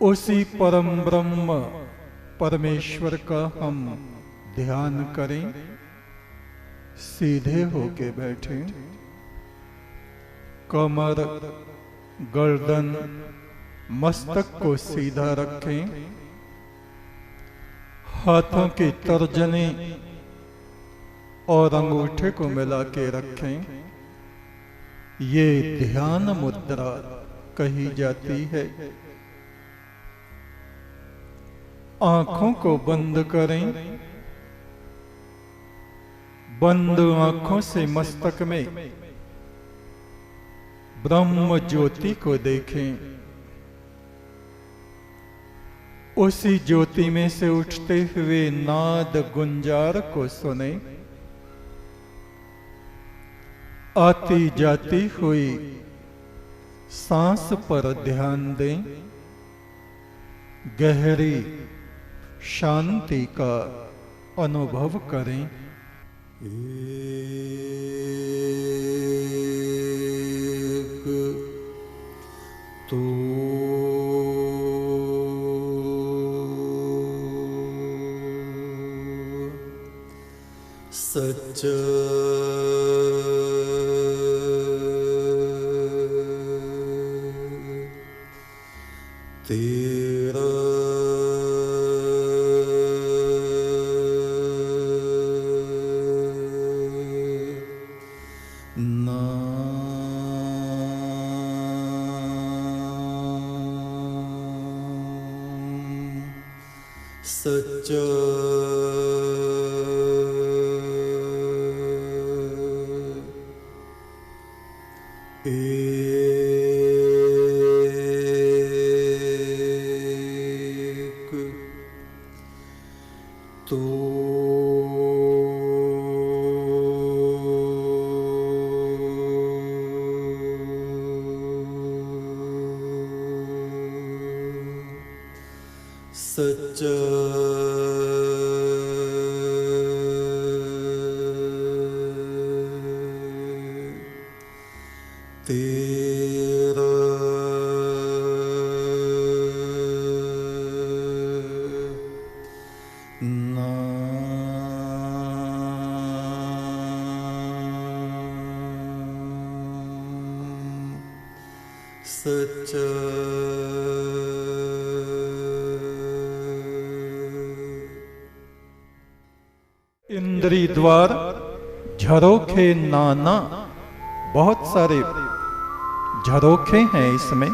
उसी परम ब्रह्म परमेश्वर का हम ध्यान करें। सीधे होके बैठे, कमर गर्दन मस्तक को सीधा रखें, हाथों की तर्जनी और अंगूठे को मिला के रखें। ये ध्यान मुद्रा कही जाती है। आंखों को बंद करें। बंद आंखों से मस्तक में ब्रह्म ज्योति को देखें। उसी ज्योति में से उठते हुए नाद गुंजार को सुने। आती जाती हुई सांस पर ध्यान दें। गहरी शांति का अनुभव करें। एक तो सच तेरा सच्चा एक तो सच्चा तेरा नाम सच्चा इंद्री द्वार झरोखे नाना, बहुत सारे झरोखे हैं इसमें।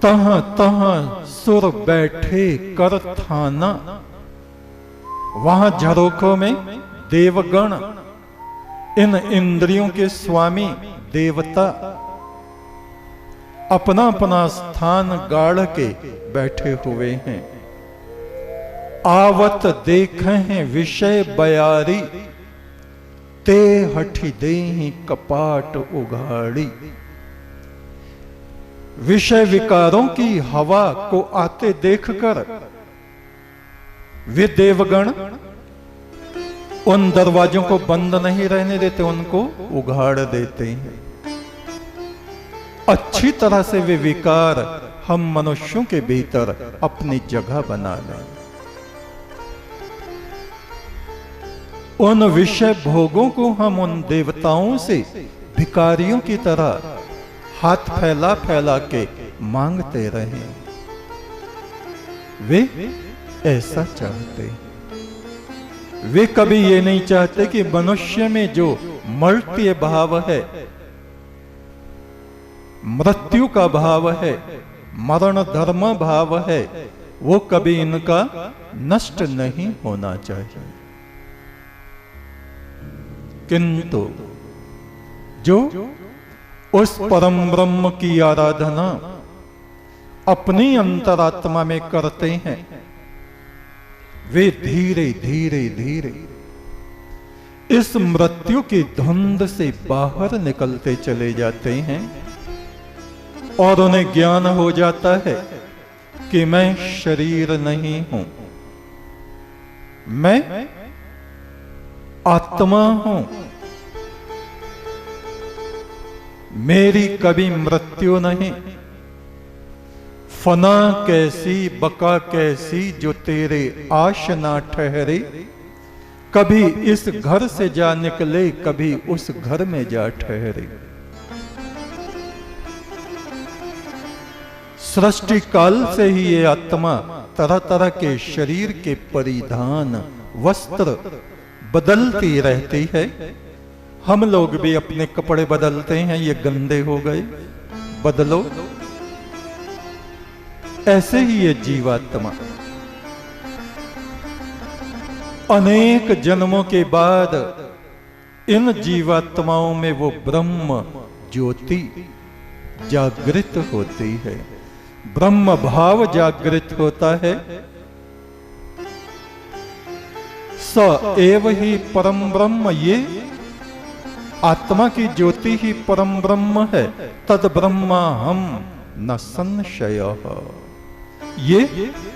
तहाँ तहाँ सुर बैठे कर थाना। वहां झरोखों में देवगण, इन इंद्रियों के स्वामी देवता अपना अपना स्थान गाड़ के बैठे हुए हैं। आवत देखें विषय बयारी, ते हठी देहि कपाट उघाड़ी। विषय विकारों की हवा को आते देखकर वे देवगण उन दरवाजों को बंद नहीं रहने देते, उनको उघाड़ देते हैं। अच्छी तरह से वे विकार हम मनुष्यों के भीतर अपनी जगह बना लें। उन विषय भोगों को हम उन देवताओं से भिखारियों की तरह हाथ फैला फैला के मांगते रहें। वे ऐसा चाहते। वे कभी ये नहीं चाहते कि मनुष्य में जो मर्त्य भाव है, मृत्यु का भाव है, मरण धर्म भाव है, वो कभी इनका नष्ट नहीं होना चाहिए। किंतु जो उस परम ब्रह्म की आराधना अपनी अंतरात्मा में करते हैं, वे धीरे धीरे धीरे इस मृत्यु की धुंध से बाहर निकलते चले जाते हैं और उन्हें ज्ञान हो जाता है कि मैं शरीर नहीं हूं, मैं आत्मा हूं। मेरी कभी मृत्यु नहीं। फना कैसी बका कैसी जो तेरे आश ना ठहरे, कभी इस घर से जा निकले कभी उस घर में जा ठहरे। सृष्टि काल से ही ये आत्मा तरह तरह के शरीर के परिधान वस्त्र बदलती रहती है। हम लोग भी अपने कपड़े बदलते हैं, ये गंदे हो गए, बदलो। ऐसे ही ये जीवात्मा अनेक जन्मों के बाद इन जीवात्माओं में वो ब्रह्म ज्योति जागृत होती है, ब्रह्म भाव जागृत होता है। स एव ही परम ब्रह्म, ये आत्मा की ज्योति ही परम ब्रह्म है। तद ब्रह्मा हम न संशयः, ये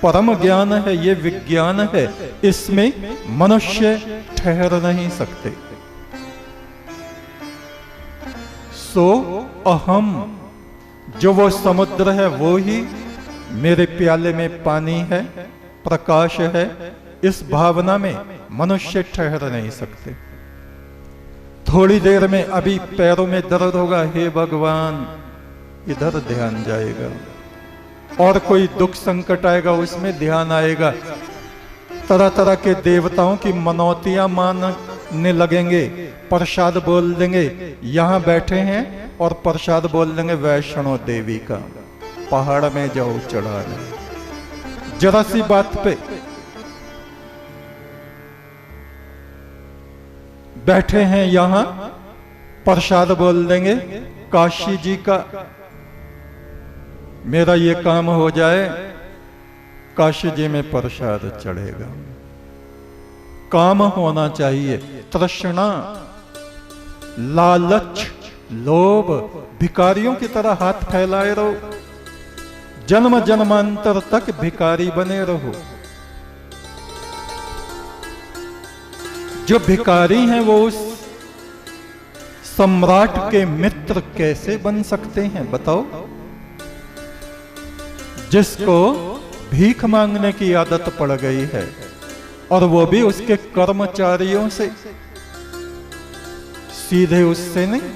परम ज्ञान है, ये विज्ञान है, इसमें मनुष्य ठहर नहीं सकते। सो अहम, जो वो समुद्र है वो ही मेरे प्याले में पानी है, प्रकाश है, इस भावना में मनुष्य ठहर नहीं सकते। थोड़ी देर में अभी पैरों में दर्द होगा, हे भगवान, इधर ध्यान जाएगा। और कोई दुख संकट आएगा, उसमें ध्यान आएगा। तरह तरह के देवताओं की मनौतियां मानने लगेंगे, प्रसाद बोल देंगे, यहां बैठे हैं और प्रसाद बोल देंगे वैष्णो देवी का, पहाड़ में जाओ चढ़ाने। जरा सी बात पे बैठे हैं, यहां प्रसाद बोल देंगे, काशी जी का मेरा ये काम हो जाए, काशी जी में प्रसाद चढ़ेगा। काम होना चाहिए, तृष्णा, लालच, लोभ, भिखारियों की तरह हाथ फैलाए रहो, जन्म जन्मांतर तक भिखारी बने रहो। जो भिखारी हैं वो उस सम्राट के मित्र कैसे बन सकते हैं, बताओ? जिसको भीख मांगने की आदत पड़ गई है, और वो भी उसके कर्मचारियों से, सीधे उससे नहीं।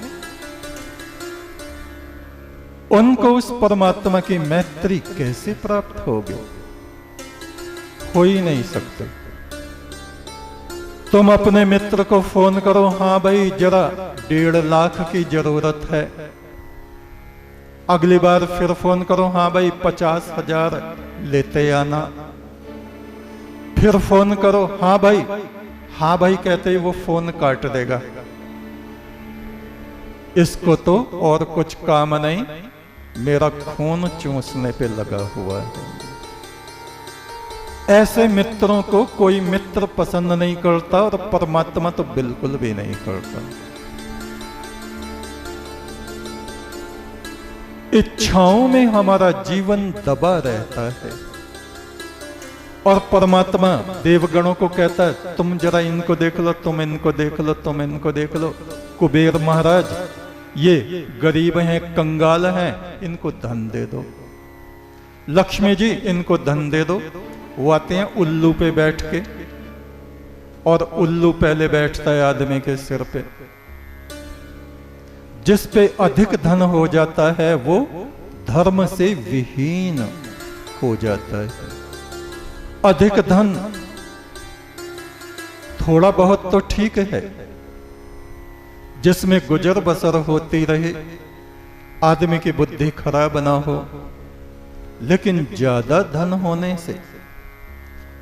उनको उस परमात्मा की मैत्री कैसे प्राप्त होगी? हो ही नहीं सकते। तुम अपने मित्र को फोन करो, हाँ भाई जरा 1.5 लाख की जरूरत है। अगली बार फिर फोन करो, हाँ भाई 50,000 लेते आना। फिर फोन करो, हाँ भाई कहते ही वो फोन काट देगा। इसको तो और कुछ काम नहीं, मेरा खून चूसने पे लगा हुआ है। ऐसे मित्रों को कोई मित्र पसंद नहीं करता, और परमात्मा तो बिल्कुल भी नहीं करता। इच्छाओं में हमारा जीवन दबा रहता है, और परमात्मा देवगणों को कहता है, तुम जरा इनको देख लो, तुम इनको देख लो, तुम इनको देख लो। कुबेर महाराज ये गरीब हैं, कंगाल हैं, इनको धन दे दो। लक्ष्मी जी इनको धन दे दो। वो आते हैं उल्लू पे बैठ के, और उल्लू पहले बैठता है आदमी के सिर पे। जिस पे अधिक धन हो जाता है वो धर्म से विहीन हो जाता है। अधिक धन थोड़ा बहुत तो ठीक है, जिसमें गुजर बसर होती रहे, आदमी की बुद्धि खराब ना हो। लेकिन ज्यादा धन होने से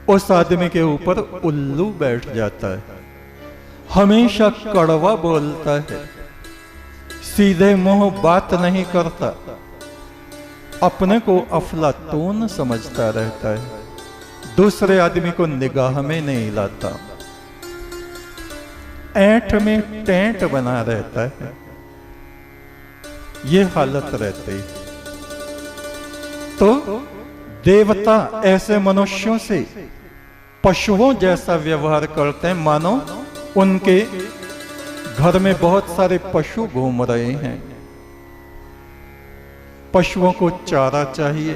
उस आदमी के ऊपर उल्लू बैठ जाता है, हमेशा कड़वा बोलता है, सीधे मुंह बात नहीं करता, अपने को अफलातून समझता रहता है, दूसरे आदमी को निगाह में नहीं लाता, ऐंठ में टेंट बना रहता है। ये हालत रहती है। तो देवता ऐसे मनुष्यों से पशुओं जैसा व्यवहार करते हैं, मानो उनके घर में बहुत सारे पशु घूम रहे हैं। पशुओं को चारा चाहिए,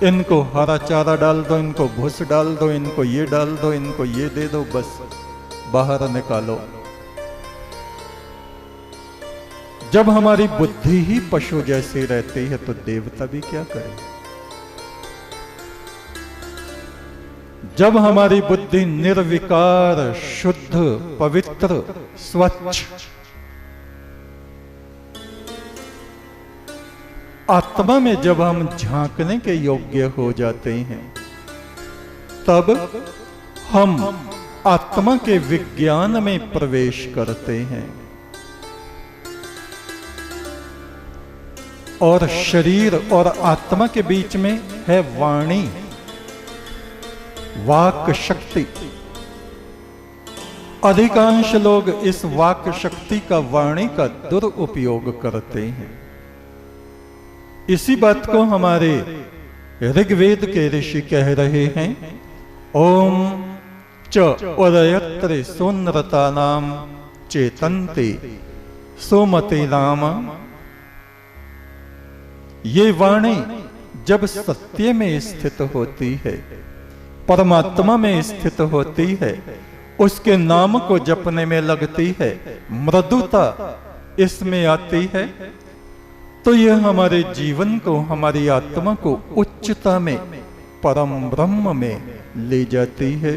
इनको हरा चारा डाल दो, इनको भूस डाल दो, इनको ये डाल दो, इनको ये दे दो, बस बाहर निकालो। जब हमारी बुद्धि ही पशु जैसी रहती है तो देवता भी क्या करें। जब हमारी बुद्धि निर्विकार, शुद्ध, पवित्र, स्वच्छ, आत्मा में जब हम झांकने के योग्य हो जाते हैं, तब हम आत्मा के विज्ञान में प्रवेश करते हैं और शरीर और आत्मा के बीच में है वाणी, वाक शक्ति। अधिकांश लोग इस वाक शक्ति का, वाणी का दुरुपयोग करते हैं। इसी बात को हमारे ऋग्वेद के ऋषि कह रहे हैं, ओम च उदयत्र सुनरतानाम चेतन्ते सोमते नाम। ये वाणी जब सत्य में स्थित होती है, परमात्मा में स्थित होती है, उसके नाम को जपने में लगती है, मृदुता इसमें आती है, तो यह हमारे जीवन को, हमारी आत्मा को उच्चता में, परम ब्रह्म में ले जाती है।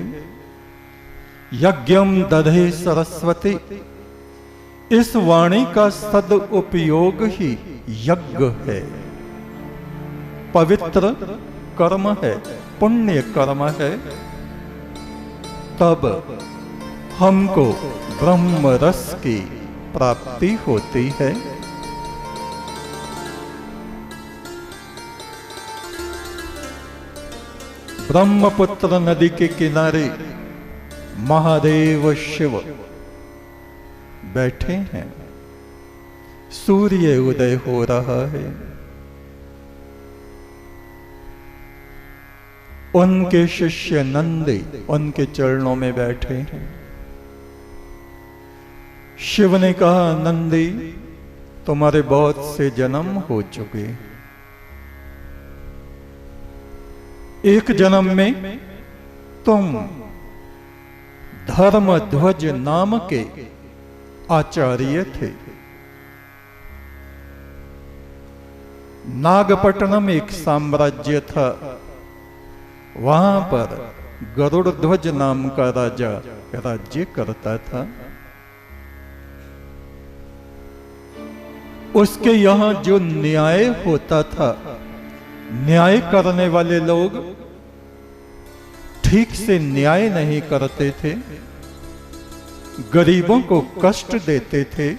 यज्ञम दधे सरस्वती, इस वाणी का सदुपयोग ही यज्ञ है, पवित्र कर्म है, पुण्य कर्म है। तब हमको ब्रह्म रस की प्राप्ति होती है। ब्रह्मपुत्र नदी के किनारे महादेव शिव बैठे हैं, सूर्य उदय हो रहा है। उनके शिष्य नंदी उनके चरणों में बैठे हैं। शिव ने कहा, नंदी तुम्हारे बहुत से जन्म हो चुके, एक जन्म में तुम धर्मध्वज नाम के आचार्य थे। नागपट्टनम एक साम्राज्य था, वहां पर गरुड़ ध्वज नाम का राजा राज्य करता था। उसके यहां जो न्याय होता था, न्याय करने वाले लोग ठीक से न्याय नहीं करते थे, गरीबों को कष्ट देते थे।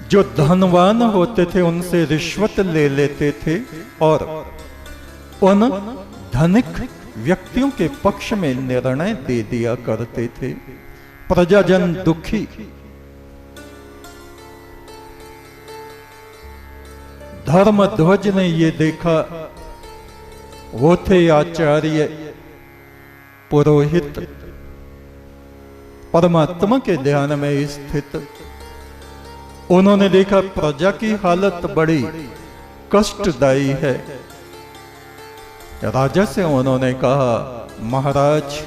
जो धनवान होते थे उनसे रिश्वत ले लेते थे और उन धनिक व्यक्तियों के पक्ष में निर्णय दे दिया करते थे। प्रजाजन दुखी, धर्मध्वज ने ये देखा, वो थे आचार्य पुरोहित, परमात्मा के ध्यान में स्थित। उन्होंने देखा प्रजा की हालत बड़ी कष्टदायी है। राजा से उन्होंने कहा, महाराज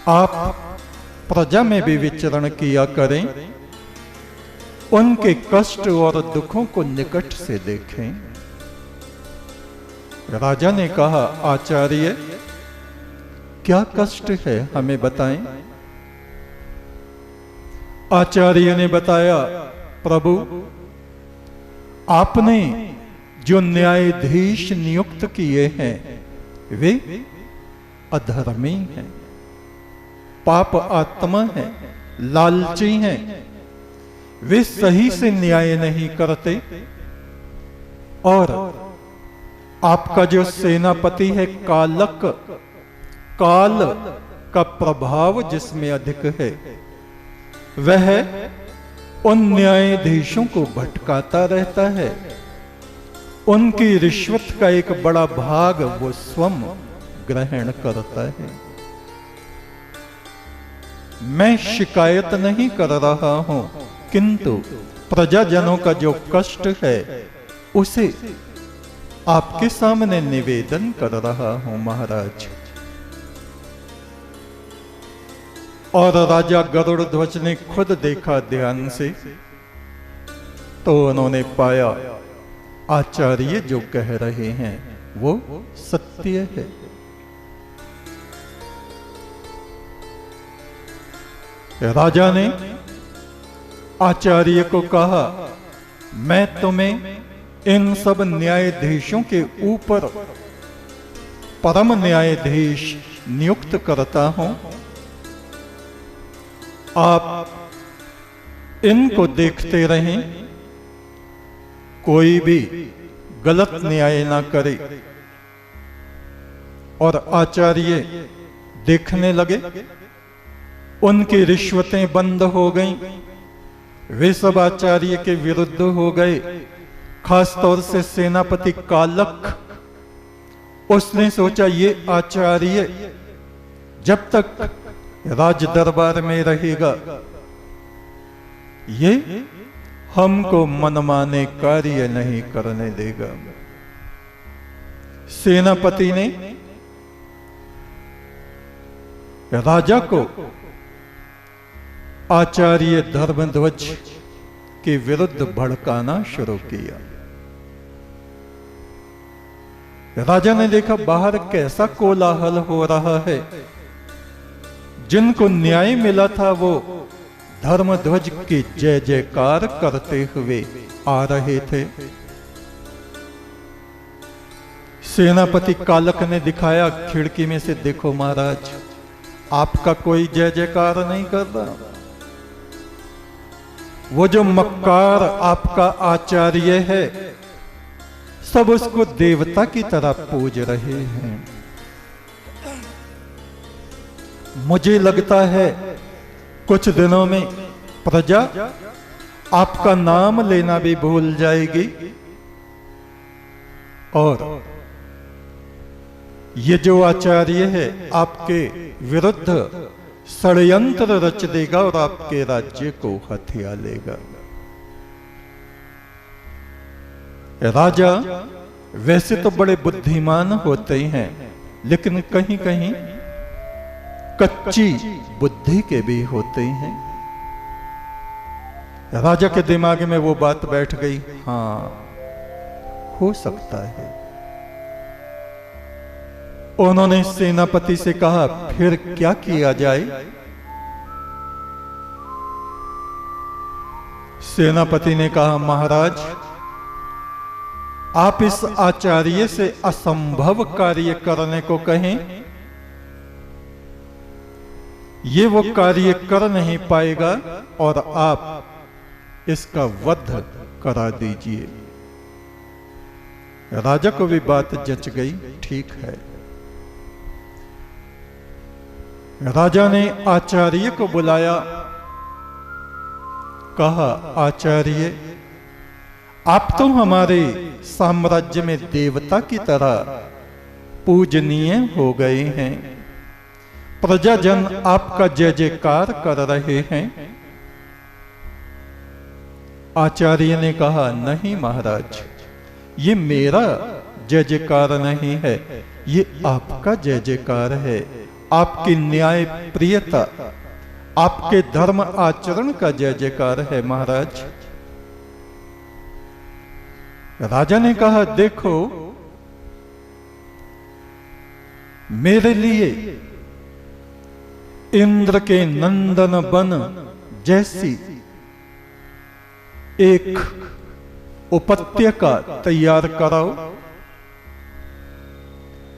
आप प्रजा में भी विचरण किया करें, उनके कष्ट और दुखों को निकट से देखें। राजा ने कहा, आचार्य क्या कष्ट है, हमें बताएं। आचार्य ने बताया, प्रभु आपने जो न्यायाधीश नियुक्त किए हैं वे अधर्मी हैं, पाप आत्मा हैं, लालची हैं, वे सही से न्याय नहीं करते। और आपका जो सेनापति है कालक, काल का प्रभाव जिसमें अधिक है, वह उन न्यायाधीशों को भटकाता रहता है। उनकी रिश्वत का एक बड़ा भाग वो स्वयं ग्रहण करता है। मैं शिकायत नहीं कर रहा हूं, किंतु प्रजाजनों का जो कष्ट है उसे आपके सामने निवेदन कर रहा हूं महाराज। और राजा गरुड़ ध्वज ने खुद देखा ध्यान से, तो उन्होंने पाया आचार्य जो कह रहे हैं वो सत्य है। राजा ने आचार्य को कहा, मैं तुम्हें इन सब न्यायाधीशों के ऊपर परम न्यायाधीश नियुक्त करता हूं। आप इनको देखते रहें, कोई भी गलत न्याय ना करे। और आचार्य देखने लगे, उनकी रिश्वतें बंद हो गईं, वे सब आचार्य के विरुद्ध हो गए। खासतौर से सेनापति कालक, उसने सोचा ये आचार्य जब तक राज दरबार में रहेगा ये हमको मनमाने कार्य नहीं करने देगा। सेनापति ने राजा को आचार्य धर्मध्वज के विरुद्ध भड़काना शुरू किया। राजा ने देखा बाहर कैसा कोलाहल हो रहा है। जिनको न्याय मिला था वो धर्मध्वज की जय जयकार करते हुए आ रहे थे। सेनापति कालक ने दिखाया खिड़की में से, देखो महाराज, आपका कोई जय जयकार नहीं कर रहा। वो जो मक्कार आपका आचार्य है, सब उसको देवता की तरह पूज रहे हैं। मुझे लगता है कुछ दिनों में प्रजा आपका नाम लेना भी भूल जाएगी। और ये जो आचार्य है आपके विरुद्ध षड्यंत्र रच देगा और आपके राज्य को हथिया लेगा। राजा वैसे तो बड़े बुद्धिमान होते हैं, लेकिन कहीं कहीं कच्ची बुद्धि के भी होते हैं। राजा के दिमाग में वो बात बैठ गई, हाँ हो सकता है। उन्होंने सेनापति से कहा, फिर क्या किया जाए? सेनापति ने कहा, महाराज आप इस आचार्य से असंभव कार्य करने को कहें, ये वो कार्य कर नहीं पाएगा और आप इसका वध करा दीजिए। राजा को भी बात जच गई, ठीक है। राजा ने आचार्य को बुलाया, कहा, आचार्य आप तो हमारे साम्राज्य में देवता की तरह पूजनीय हो गए हैं। प्रजाजन आपका जय जयकार कर रहे हैं। आचार्य ने कहा, नहीं महाराज, ये मेरा जय जयकार नहीं है, ये आपका जय जयकार है। आपकी न्याय प्रियता, आपके धर्म आचरण का जय जयकार है महाराज। राजा ने कहा, देखो मेरे लिए इंद्र के नंदन बन जैसी एक उपत्यका तैयार कराओ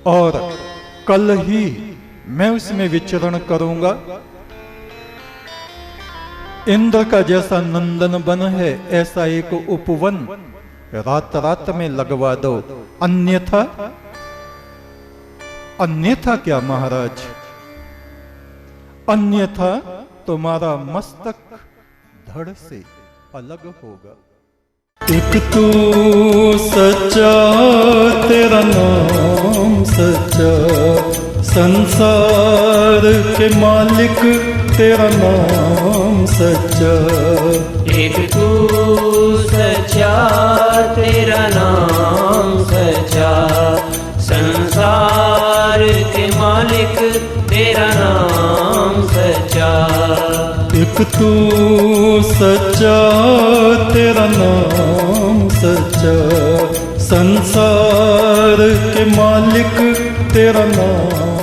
और कल ही मैं उसमें विचरण करूंगा। इंद्र का जैसा नंदन बन है, ऐसा एक उपवन रात रात में लगवा दो। अन्यथा क्या महाराज? अन्यथा तुम्हारा मस्तक धड़ से अलग होगा। एक तू सच्चा, तेरा नाम सच्चा, संसार के मालिक तेरा नाम सच्चा। एक तू सच्चा, तेरा नाम एक तू सच्चा, तेरा नाम सच्चा, संसार के मालिक तेरा नाम